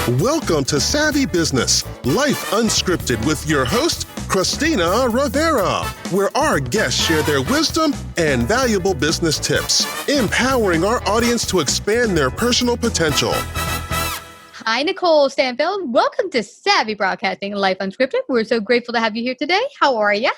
Welcome to Savvy Business, Life Unscripted with your host, Christina Rivera, where our guests share their wisdom and valuable business tips, empowering our audience to expand their personal potential. Hi, Nikole, Stanfield. Welcome to Savvy Broadcasting, Life Unscripted. We're so grateful to have you here today. How are you?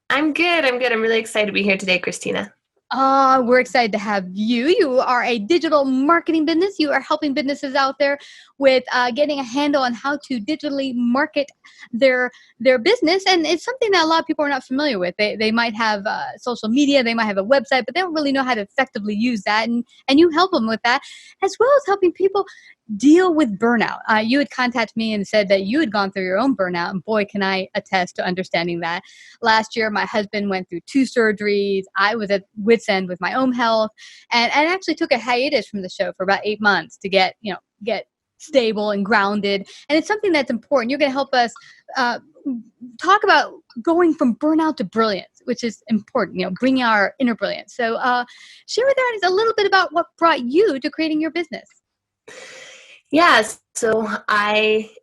I'm good. I'm really excited to be here today, Christina. We're excited to have you. You are a digital marketing business. You are helping businesses out there with getting a handle on how to digitally market their business. And it's something that a lot of people are not familiar with. They might have social media, they might have a website, but they don't really know how to effectively use that. And you help them with that, as well as helping people deal with burnout. You had contacted me and said that you had gone through your own burnout, and boy, can I attest to understanding that. Last year, my husband went through 2 surgeries. I was at wit's end with my own health, and actually took a hiatus from the show for about 8 months to get stable and grounded. And it's something that's important. You're going to help us talk about going from burnout to brilliance, which is important, bringing our inner brilliance. So share with us a little bit about what brought you to creating your business. Yes. So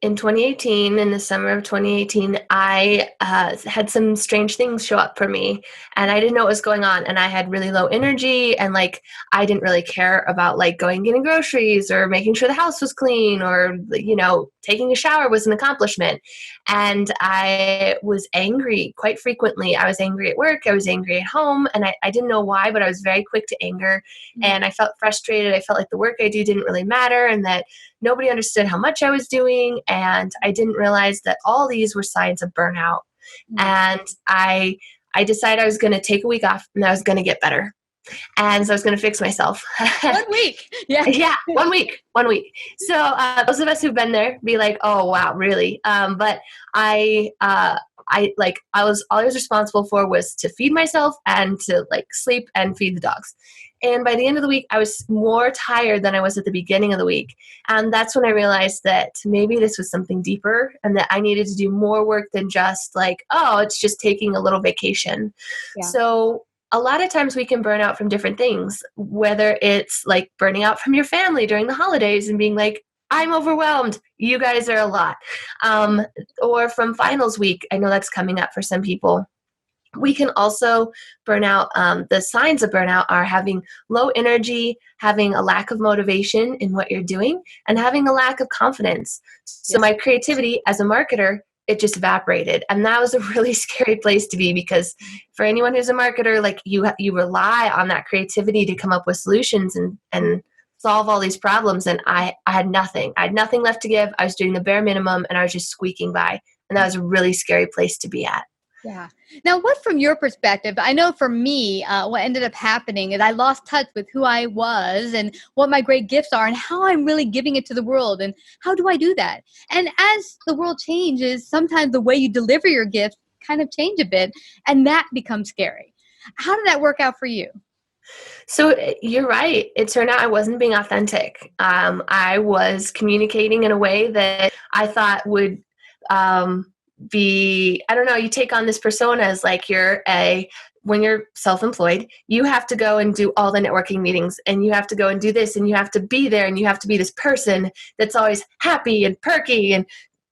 in 2018, in the summer of 2018, I had some strange things show up for me, and I didn't know what was going on. And I had really low energy, and I didn't really care about getting groceries or making sure the house was clean, or, taking a shower was an accomplishment. And I was angry quite frequently. I was angry at work. I was angry at home, and I didn't know why, but I was very quick to anger. And I felt frustrated. I felt like the work I do didn't really matter, and that nobody understood how much I was doing, and I didn't realize that all these were signs of burnout. And I decided I was going to take a week off, and I was going to get better. And so I was going to fix myself. 1 week. Yeah. 1 week. So those of us who've been there be like, oh, wow, really? But all I was responsible for was to feed myself and to sleep and feed the dogs. And by the end of the week, I was more tired than I was at the beginning of the week. And that's when I realized that maybe this was something deeper, and that I needed to do more work than just it's just taking a little vacation. Yeah. So a lot of times we can burn out from different things, whether it's burning out from your family during the holidays and being like, I'm overwhelmed. You guys are a lot. Or from finals week. I know that's coming up for some people. We can also burn out. The signs of burnout are having low energy, having a lack of motivation in what you're doing, and having a lack of confidence. So my creativity as a marketer, it just evaporated. And that was a really scary place to be, because for anyone who's a marketer, you rely on that creativity to come up with solutions and solve all these problems. And I had nothing. I had nothing left to give. I was doing the bare minimum, and I was just squeaking by. And that was a really scary place to be at. Yeah. Now, what from your perspective, I know for me, what ended up happening is I lost touch with who I was and what my great gifts are and how I'm really giving it to the world, and how do I do that? And as the world changes, sometimes the way you deliver your gifts kind of change a bit, and that becomes scary. How did that work out for you? So you're right. It turned out I wasn't being authentic. I was communicating in a way that I thought would you take on this persona as when you're self-employed, you have to go and do all the networking meetings, and you have to go and do this, and you have to be there, and you have to be this person that's always happy and perky and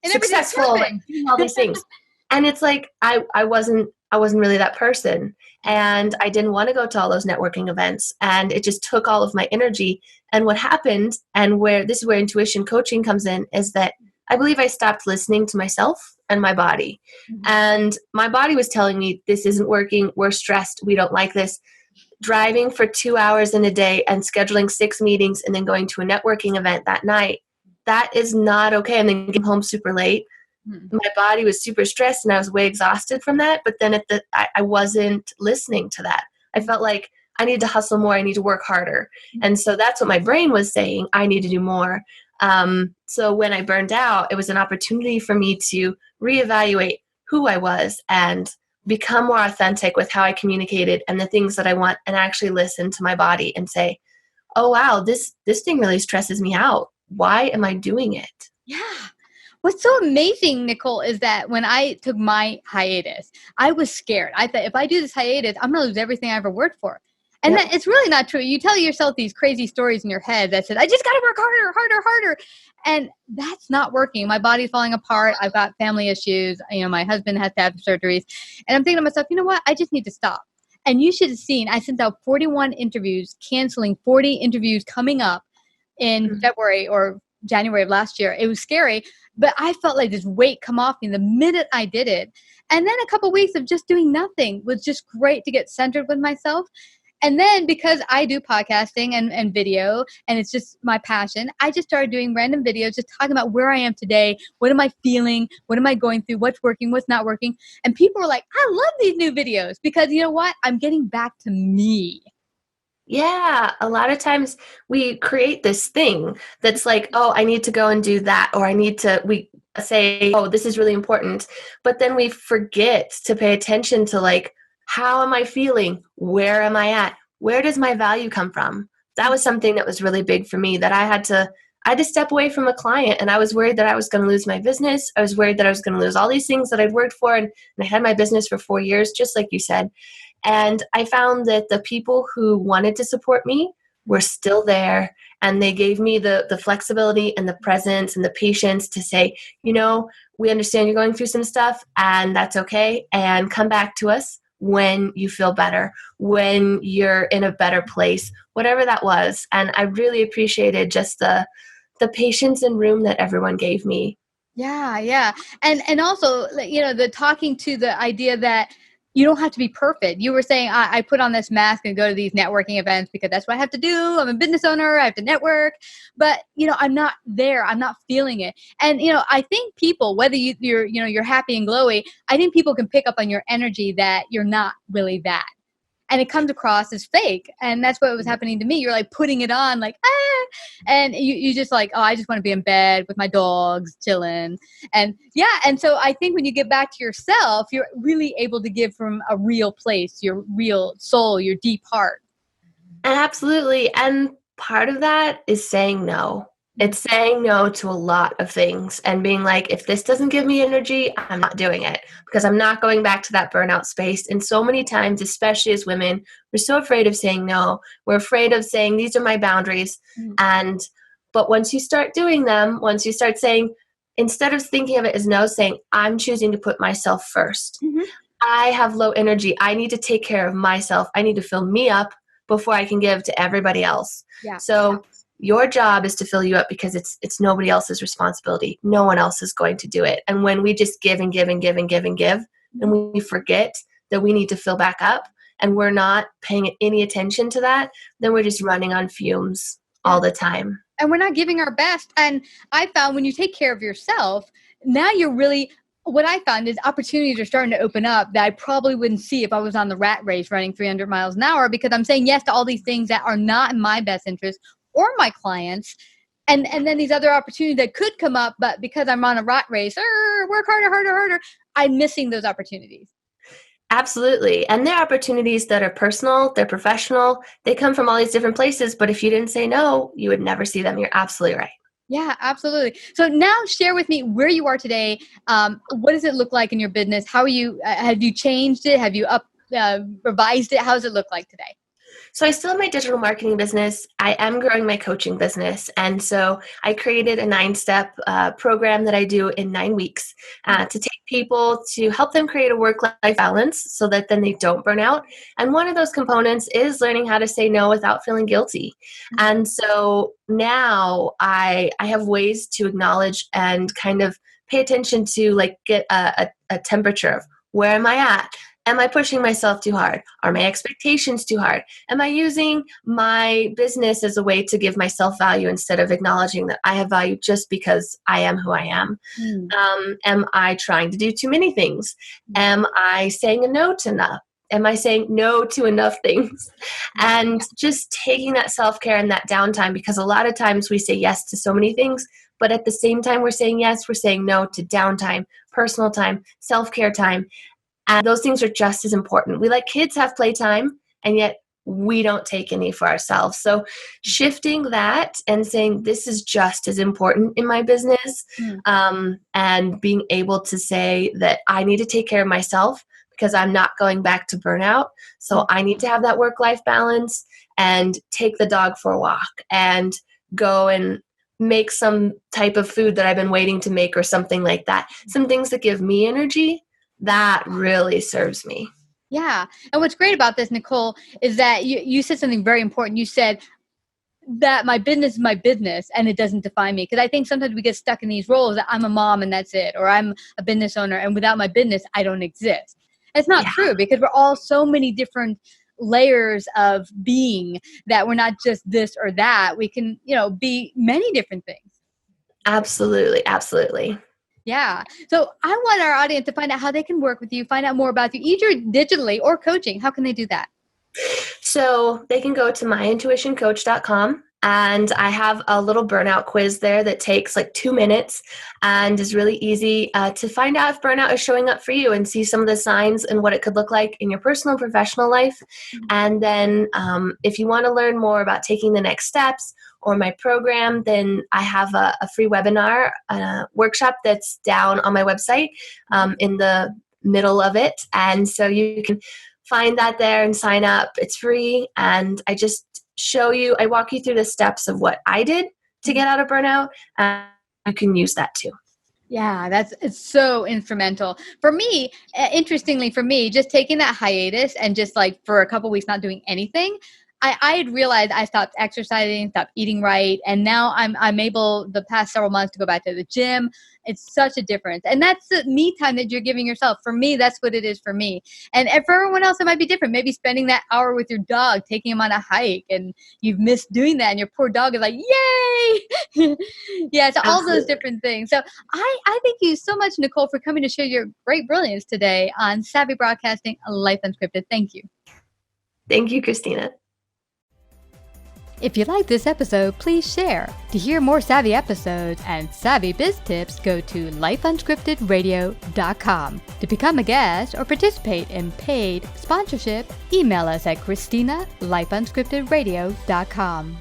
successful and doing all these things. And it's I wasn't really that person, and I didn't want to go to all those networking events, and it just took all of my energy. And what happened, and this is where intuition coaching comes in, is that I believe I stopped listening to myself and my body. Mm-hmm. And my body was telling me, this isn't working. We're stressed. We don't like this. Driving for 2 hours in a day and scheduling 6 meetings and then going to a networking event that night, that is not okay. And then getting home super late. Mm-hmm. My body was super stressed, and I was way exhausted from that. But then I wasn't listening to that. I felt like I need to hustle more. I need to work harder. Mm-hmm. And so that's what my brain was saying. I need to do more. So when I burned out, it was an opportunity for me to reevaluate who I was and become more authentic with how I communicated and the things that I want, and actually listen to my body and say, oh, wow, this thing really stresses me out. Why am I doing it? Yeah. What's so amazing, Nikole, is that when I took my hiatus, I was scared. I thought, if I do this hiatus, I'm going to lose everything I ever worked for. And that it's really not true. You tell yourself these crazy stories in your head that said, I just got to work harder. And that's not working. My body's falling apart. I've got family issues. My husband has to have surgeries. And I'm thinking to myself, you know what? I just need to stop. And you should have seen, I sent out 41 interviews, canceling 40 interviews coming up in February or January of last year. It was scary, but I felt like this weight come off me the minute I did it. And then a couple of weeks of just doing nothing was just great to get centered with myself. And then because I do podcasting and video, and it's just my passion, I just started doing random videos, just talking about where I am today. What am I feeling? What am I going through? What's working? What's not working? And people were like, I love these new videos because you know what? I'm getting back to me. Yeah, a lot of times we create this thing that's like, oh, I need to go and do that, or we say, oh, this is really important. But then we forget to pay attention to like, how am I feeling? Where am I at? Where does my value come from? That was something that was really big for me, that I had to step away from a client, and I was worried that I was going to lose my business. I was worried that I was going to lose all these things that I'd worked for, and I had my business for 4 years, just like you said. And I found that the people who wanted to support me were still there, and they gave me the flexibility and the presence and the patience to say, we understand you're going through some stuff, and that's okay, and come back to us when you feel better, when you're in a better place, whatever that was. And I really appreciated just the patience and room that everyone gave me. Yeah. And also, the talking to the idea that you don't have to be perfect. You were saying, I put on this mask and go to these networking events because that's what I have to do. I'm a business owner. I have to network. But, I'm not there. I'm not feeling it. And, I think people, whether you're happy and glowy, I think people can pick up on your energy that you're not really that. And it comes across as fake. And that's what was happening to me. You're like putting it on like, and you just like, oh, I just want to be in bed with my dogs chilling. And and so I think when you get back to yourself, you're really able to give from a real place, your real soul, your deep heart. Absolutely. And part of that is saying no. It's saying no to a lot of things and being like, if this doesn't give me energy, I'm not doing it, because I'm not going back to that burnout space. And so many times, especially as women, we're so afraid of saying no. We're afraid of saying, these are my boundaries. But once you start doing them, once you start saying, instead of thinking of it as no, saying, I'm choosing to put myself first. I have low energy. I need to take care of myself. I need to fill me up before I can give to everybody else. Your job is to fill you up, because it's nobody else's responsibility. No one else is going to do it. And when we just give and give and give and give and give, and we forget that we need to fill back up, and we're not paying any attention to that, then we're just running on fumes all the time. And we're not giving our best. And I found when you take care of yourself, now you're really, what I found is opportunities are starting to open up that I probably wouldn't see if I was on the rat race running 300 miles an hour, because I'm saying yes to all these things that are not in my best interest or my clients. And then these other opportunities that could come up, but because I'm on a rat race, work harder, I'm missing those opportunities. Absolutely. And there are opportunities that are personal, they're professional, they come from all these different places, but if you didn't say no, you would never see them. You're absolutely right. Yeah, absolutely. So now share with me where you are today. What does it look like in your business? How are you, have you changed it? Have you revised it? How does it look like today? So I still have my digital marketing business. I am growing my coaching business. And so I created a 9-step program that I do in 9 weeks to take people, to help them create a work-life balance so that then they don't burn out. And one of those components is learning how to say no without feeling guilty. And so now I have ways to acknowledge and kind of pay attention to, like, get a temperature of, where am I at? Am I pushing myself too hard? Are my expectations too hard? Am I using my business as a way to give myself value instead of acknowledging that I have value just because I am who I am? Am I trying to do too many things? Am I saying a no to enough? Am I saying no to enough things? And just taking that self-care and that downtime, because a lot of times we say yes to so many things, but at the same time we're saying yes, we're saying no to downtime, personal time, self-care time. And those things are just as important. We let kids have playtime, and yet we don't take any for ourselves. So shifting that and saying, this is just as important in my business, and being able to say that I need to take care of myself because I'm not going back to burnout. So I need to have that work-life balance and take the dog for a walk and go and make some type of food that I've been waiting to make or something like that. Some things that give me energy, that really serves me. Yeah. And what's great about this, Nikole, is that you said something very important. You said that my business is my business and it doesn't define me. Because I think sometimes we get stuck in these roles that I'm a mom and that's it, or I'm a business owner and without my business, I don't exist. It's not true, because we're all so many different layers of being that we're not just this or that. We can, be many different things. Absolutely. Absolutely. Yeah. So I want our audience to find out how they can work with you, find out more about you, either digitally or coaching. How can they do that? So they can go to myintuitioncoach.com, and I have a little burnout quiz there that takes like 2 minutes and is really easy to find out if burnout is showing up for you and see some of the signs and what it could look like in your personal and professional life. And then if you want to learn more about taking the next steps or my program, then I have a free webinar workshop that's down on my website in the middle of it. And so you can find that there and sign up. It's free. And I just I walk you through the steps of what I did to get out of burnout. And you can use that too. Yeah, it's so instrumental. For me, interestingly for me, just taking that hiatus and just like for a couple weeks not doing anything, I had realized I stopped exercising, stopped eating right, and now I'm able the past several months to go back to the gym. It's such a difference, and that's the me time that you're giving yourself. For me, that's what it is for me, and for everyone else, it might be different. Maybe spending that hour with your dog, taking him on a hike, and you've missed doing that, and your poor dog is like, "Yay!" Yeah, so all those different things. So I thank you so much, Nikole, for coming to share your great brilliance today on Savvy Broadcasting, Life Unscripted. Thank you. Thank you, Christina. If you like this episode, please share. To hear more savvy episodes and savvy biz tips, go to lifeunscriptedradio.com. To become a guest or participate in paid sponsorship, email us at Christina@lifeunscriptedradio.com.